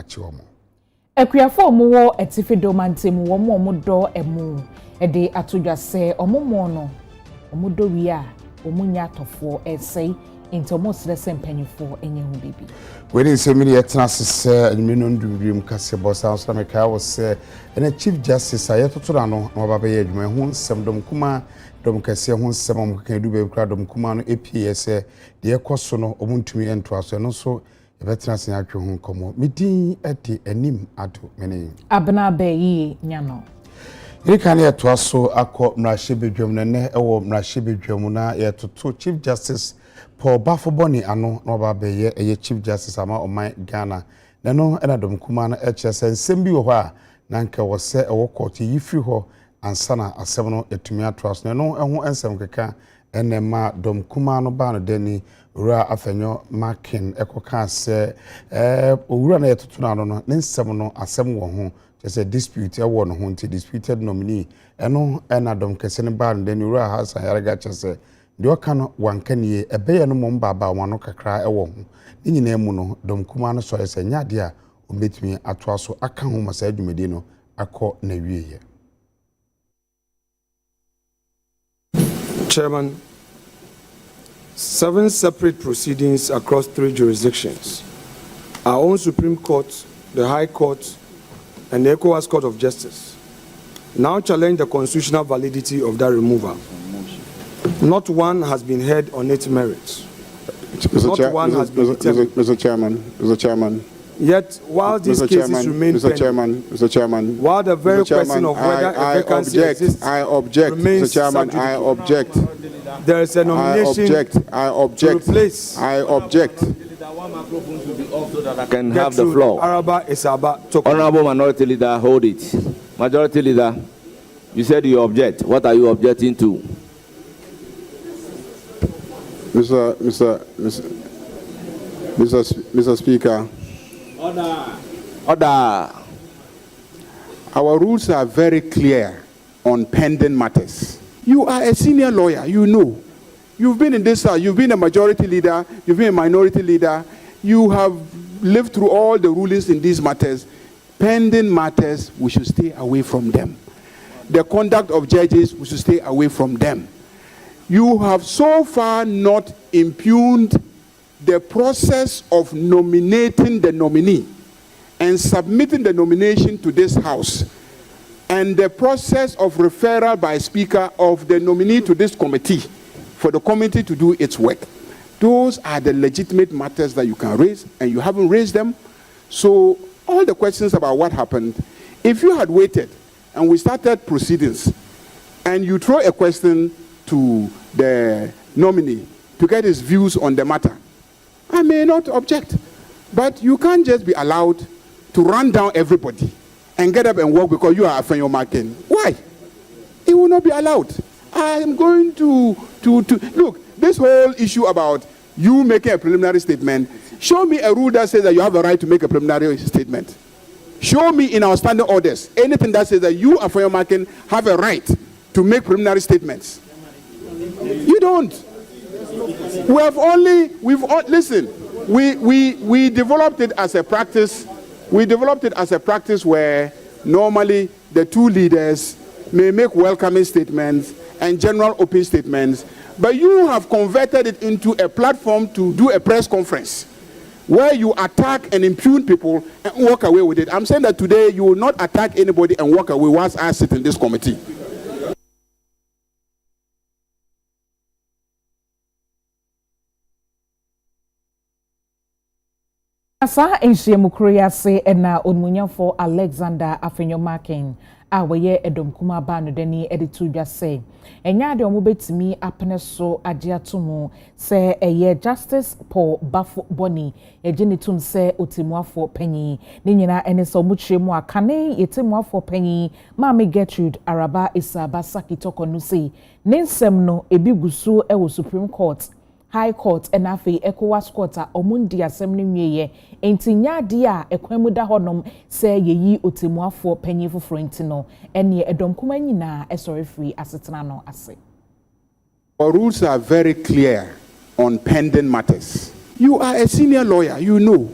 achiwomo Ekuafo omuwo etifido mantemu wo mo do emu ede atodwa se omomo no omodo wi a omunya atofo esei intomo srese mpanyifo enye hu bibi we semini yetna sese adminu ndubim kase bosa so me ka wo se ene chief justice ayetotora no na baba ye adwuma hu nsem dom kuma dom kase hu nsem am kan du be kra dom kuma no eps de ekoso no omuntumi ento aso no so yebetna sen atwe hu komo midin ade anim ado mene abna be yi nyano Ikane eto so akọ mrahye bedwam ne ewo mrahye bedwam na yetoto chief justice Paul Bafoboni ano na oba beye eye chief justice ama oman Ghana na no ena dom kuma na echese nsem bi wo ho a na nka wo se ewo court yifiri ho ansana asem no etumi atras no eho ensem keka enema dom kuma no ba no deni ura afenyo makin ekoka se owura na yetoto na no ne nsem no asem wo ho a dispute a one hunted disputed nominee eno enadom kese ne ba ndeni ura hasa yaraga chese de okano wankanie ebeye no momba ba wano kakra ewo ho ni nyina mu no dom kuma no so ese nyade a ombetumi ato so aka ho masa adwumedi no akọ na wieye. Chairman, 7 separate proceedings across 3 jurisdictions. Our own Supreme Court, the High Court, and the ECOWAS Court of Justice now challenge the constitutional validity of that removal. Not one has been heard on its merits. Not one has been determined. Mr. Chairman. Yet, while these cases remain pending, Mr. Chairman, while the very question of whether a vacancy exists remains subject, I object. There is a nomination to replace. I object. I can have the floor. Honorable Minority Leader, hold it. Majority Leader, you said you object. What are you objecting to? Mr. Speaker. Order. Our rules are very clear on pending matters. You are a senior lawyer, you know. You've been in this house, you've been a majority leader, you've been a minority leader. You have lived through all the rulings in these matters. Pending matters, we should stay away from them. The conduct of judges, we should stay away from them. You have so far not impugned the process of nominating the nominee and submitting the nomination to this house and the process of referral by Speaker of the nominee to this committee for the committee to do its work. Those are the legitimate matters that you can raise, and you haven't raised them. So all the questions about what happened, if you had waited and we started proceedings and you throw a question to the nominee to get his views on the matter, I may not object. But you can't just be allowed to run down everybody and get up and walk because you are Afenyo Makin. Why? It will not be allowed. I am going to look, this whole issue about you making a preliminary statement, show me a rule that says that you have a right to make a preliminary statement. Show me in our standing orders anything that says that you, Afenyo Makin, have a right to make preliminary statements. You don't. Listen, we developed it as a practice. We developed it as a practice where normally the two leaders may make welcoming statements and general open statements, but you have converted it into a platform to do a press conference where you attack and impugn people and walk away with it. I'm saying that today you will not attack anybody and walk away once I sit in this committee. Asa enhyiemu kroyase na onmunyafo Alexander Afenyo Makin aweye edom kuma ba no dani editu dwase enya de omubetimi apene so agiatomu se eye Justice Paul Bafoboni ejinitum se otimuafo panyi ni nyina ene so mukyeremu akane yetimuafo panyi Mama Gertrude Araba Isaba Sakitoko no sei ne nsem no ebigusu ewo Supreme Court High Court and afi ECOWAS Court omundi asem ne nwieye enti nyade a ekwamu da honom se yeyi otemuafo panyi foforo enti no ene edom kuma nyina esori free asetena no ase. Our rules are very clear on pending matters. You are a senior lawyer, you know.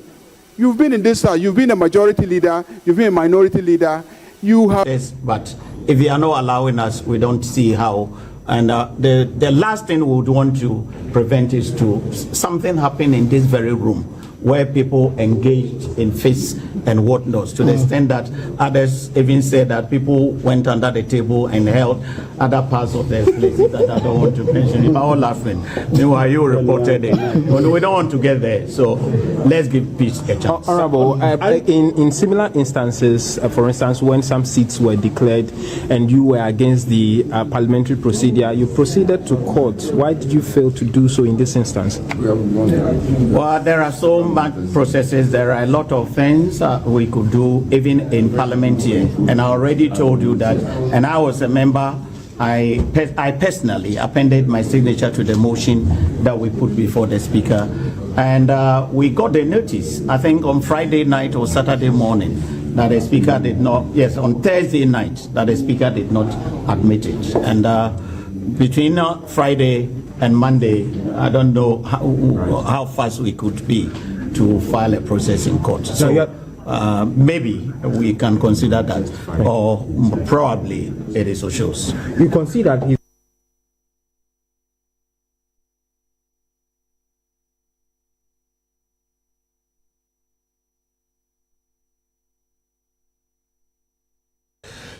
You've been in this house, you've been a majority leader, you've been a minority leader. You have. Yes, but if you are not allowing us, we don't see how. And the last thing we would want to prevent is to something happen in this very room where people engaged in fists and whatnot, to the extent that others even said that people went under the table and held other parts of their places that I don't want to mention. If I all laughing, meanwhile you reported it. We don't want to get there, so let's give peace a chance. Honorable, in similar instances, for instance, when some seats were declared and you were against the parliamentary procedure, you proceeded to court. Why did you fail to do so in this instance? Well, there are so much processes. There are a lot of things we could do even in Parliamentary, and I already told you that. And I was a member. I personally appended my signature to the motion that we put before the Speaker, and we got the notice, I think on Friday night or Saturday morning, that the Speaker did not, yes, on Thursday night, that the Speaker did not admit it. And between Friday and Monday, I don't know how fast we could be to file a process in court. So maybe we can consider that, or probably it is shows. You consider if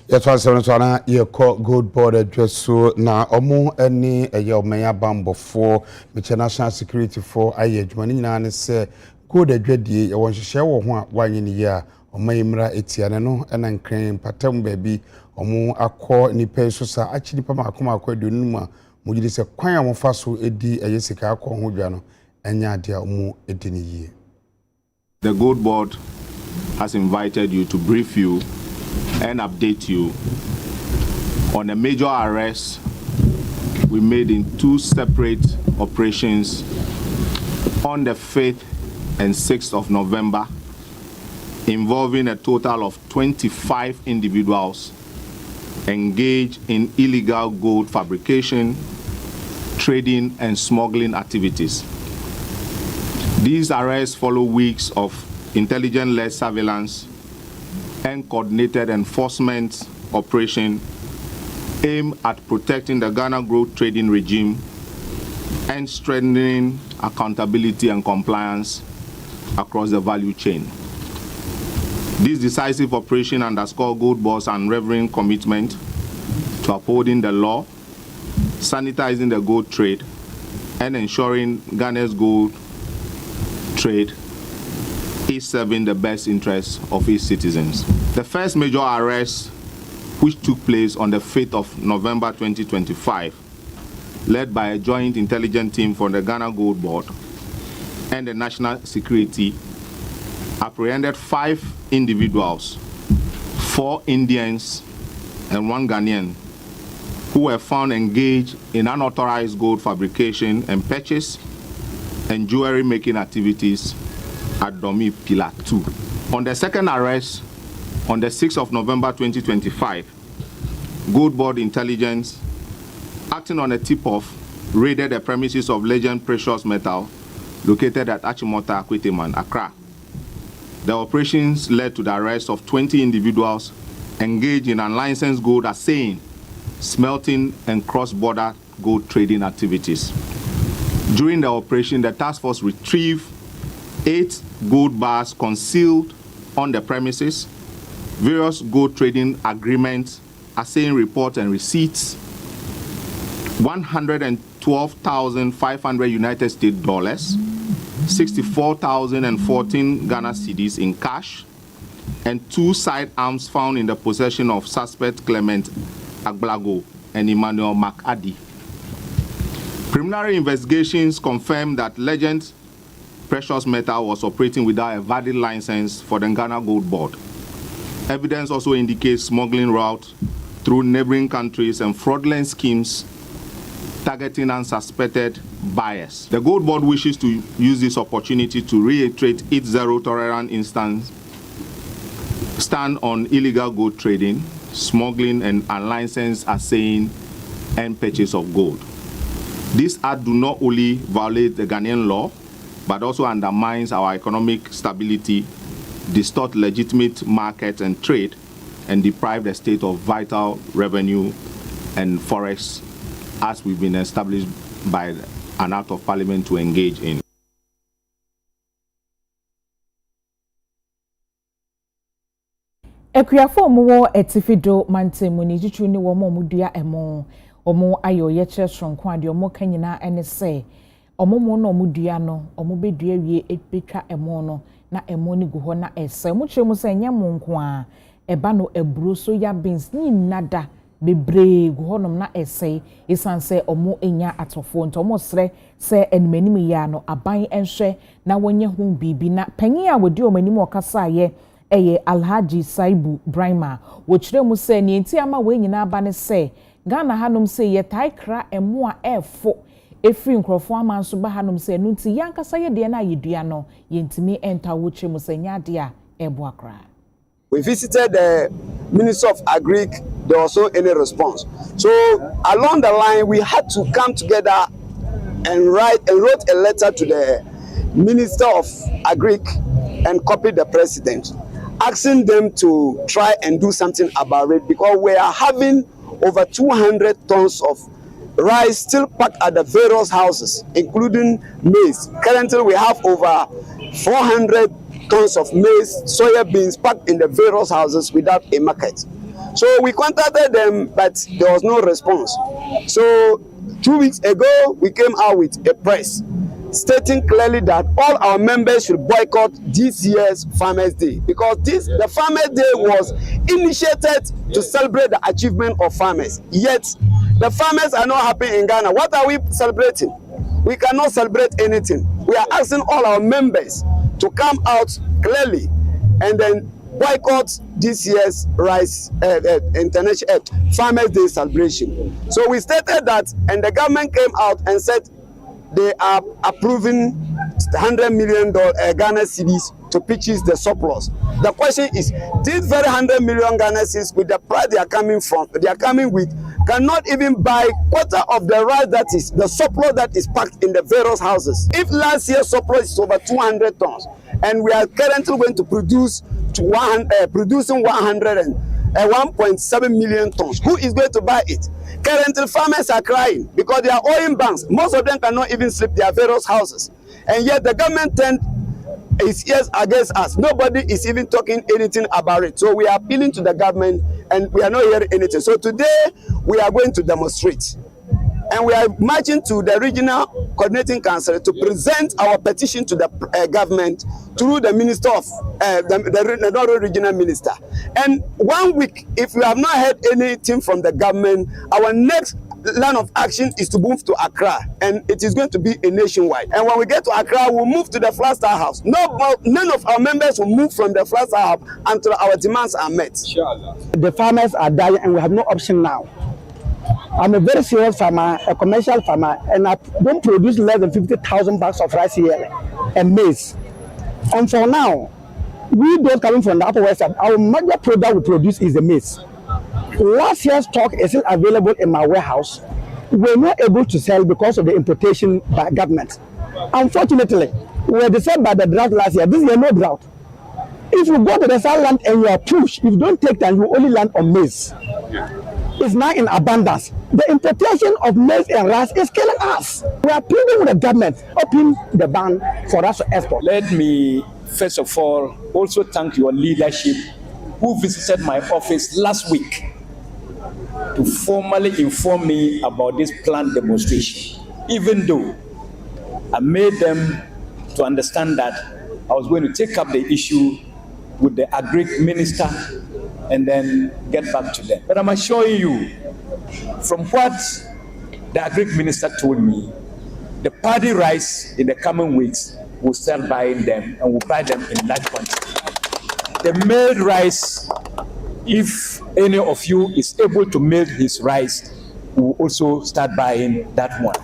Yes, was on your good board address so now omo any your maya bambo for national security for ayage money na say good adwedie e won hye wo ho a wanyi ne ya omayimra etiane no na nkran patam baabi omo akọ nipa so sa achi nipa makoma akọ adunu mu a mo gidi se kwan a mo fa so edi eyesika akọ ho dwa no enya ade a omo edi ne yie. The good board has invited you to brief you and update you on a major arrest we made in two separate operations on the 5th and 6th of November, involving a total of 25 individuals engaged in illegal gold fabrication, trading, and smuggling activities. These arrests follow weeks of intelligence-led surveillance and coordinated enforcement operation aimed at protecting the Ghana gold trading regime and strengthening accountability and compliance across the value chain. This decisive operation underscores Gold Board's unwavering commitment to upholding the law, sanitizing the gold trade, and ensuring Ghana's gold trade is serving the best interests of its citizens. The first major arrest, which took place on the 5th of November 2025, led by a joint intelligence team from the Ghana Gold Board and the National Security, apprehended 5 individuals, 4 Indians and 1 Ghanaian, who were found engaged in unauthorized gold fabrication and purchase and jewelry making activities at Domi Pillar 2. On the second arrest, on the 6th of November 2025, Gold Board Intelligence, acting on a tip-off, raided the premises of Legend Precious Metal located at Achimota, Akweteman, Accra. The operations led to the arrest of 20 individuals engaged in unlicensed gold assaying, smelting, and cross-border gold trading activities. During the operation, the task force retrieved 8 gold bars concealed on the premises, various gold trading agreements, assaying reports and receipts, 112,500 United States dollars, 64,014 Ghana cedis in cash, and 2 sidearms found in the possession of suspect Clement Aglago and Emmanuel McAddy. Preliminary investigations confirmed that Legend Precious Metal was operating without a valid license for the Ghana Gold Board. Evidence also indicates smuggling routes through neighboring countries and fraudulent schemes targeting unsuspected buyers. The Gold Board wishes to use this opportunity to reiterate its zero-tolerance stand on illegal gold trading, smuggling, and unlicensed assaying and purchase of gold. These acts do not only violate the Ghanaian law, but also undermines our economic stability, distort legitimate markets and trade, and deprive the state of vital revenue and forests as we've been established by an act of parliament to engage in. Ekuafo omo etifido mantemu ni jichu ni wo mo dua emo omo ayo ye kire sonko ade omo kanyina ene se omo mo no omo dua no omo bedua wie ebetwa emo no na emo ni guho na ese mo kire mo se nya mo nko a eba no eburo so ya beans ni nada bebre guho nom na ese isanse omo enya atofo nto omo sre se enmanim ya no aban enhwe na wonye hu bibi na panyin a wodi omanim okasa ye eye Alhaji Saibu Brahma wo kire mu se ni enti ama we nyina aba ne se Ghana hanom se ye taikra emo a efo efiri nkrofo amanso ba hanom se no nti yankasa ye de na yedua no yentimi enta wo kire mu se nyade a ebo akra. We visited the Minister of Agric, there was no any response. So along the line, we had to come together and wrote a letter to the Minister of Agric and copy the President, asking them to try and do something about it because we are having over 200 tons of rice still packed at the various houses, including maize. Currently, we have over 400 tons of maize, soya beans packed in the various houses without a market. So we contacted them, but there was no response. So 2 weeks ago, we came out with a press stating clearly that all our members should boycott this year's Farmers' Day because the Farmers' Day was initiated to celebrate the achievement of farmers. Yet, the farmers are not happy in Ghana. What are we celebrating? We cannot celebrate anything. We are asking all our members to come out clearly and then boycott this year's international Farmers' Day celebration. So we stated that, and the government came out and said they are approving $100 million Ghana cedis to purchase the surplus. The question is, these very 100 million Ghana cedis, with the price they are coming with, cannot even buy quarter of the rice that is the surplus that is packed in the various houses. If last year's surplus is over 200 tons, and we are currently going to produce producing 1.7 million tons, who is going to buy it? Currently, farmers are crying because they are owing banks. Most of them cannot even sleep their various houses. And yet the government turned its ears against us. Nobody is even talking anything about it. So we are appealing to the government and we are not hearing anything. So today, we are going to demonstrate. And we are marching to the Regional Coordinating Council to present our petition to the government through the Minister of the Regional Minister. And 1 week, if we have not heard anything from the government, our next line of action is to move to Accra, and it is going to be a nationwide. And when we get to Accra, we'll move to the Flag Star House. None of our members will move from the Flag Star House until our demands are met. The farmers are dying, and we have no option now. I'm a very serious farmer, a commercial farmer, and I don't produce less than 50,000 bags of rice here and maize. And for now, we those coming from the Upper West Side, our major product we produce is the maize. Last year's stock is still available in my warehouse. We're not able to sell because of the importation by government. Unfortunately, we were disturbed by the drought last year. This year, no drought. If you go to the south land and you are pushed, if you don't take time, you only land on maize. It's now in abundance. The importation of maize and rice is killing us. We are pleading with the government, open the ban for us to export. Let me, first of all, also thank your leadership who visited my office last week to formally inform me about this planned demonstration, even though I made them to understand that I was going to take up the issue with the Agric Minister and then get back to them. But I'm assuring you, from what the Agric Minister told me, the paddy rice in the coming weeks will start buying them and will buy them in large quantity. The milled rice, if any of you is able to mill his rice, we will also start buying that one.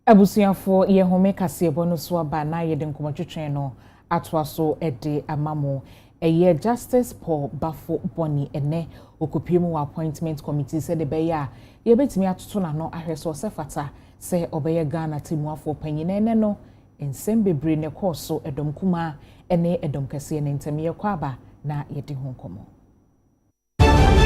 Abusiafo ye home kase bono so aba na ye de nkomotwetwen no atwa so ede amamo eye Justice Paul Bafo Boni ene okopiemu appointment committee said the beya ye betimi atoto na no ahweso sefata se obeye Ghana timuafo panyine ene no ensem bebre ne koso edom kuma ene edom kase ne ntemiye kwaba na yedi ho komo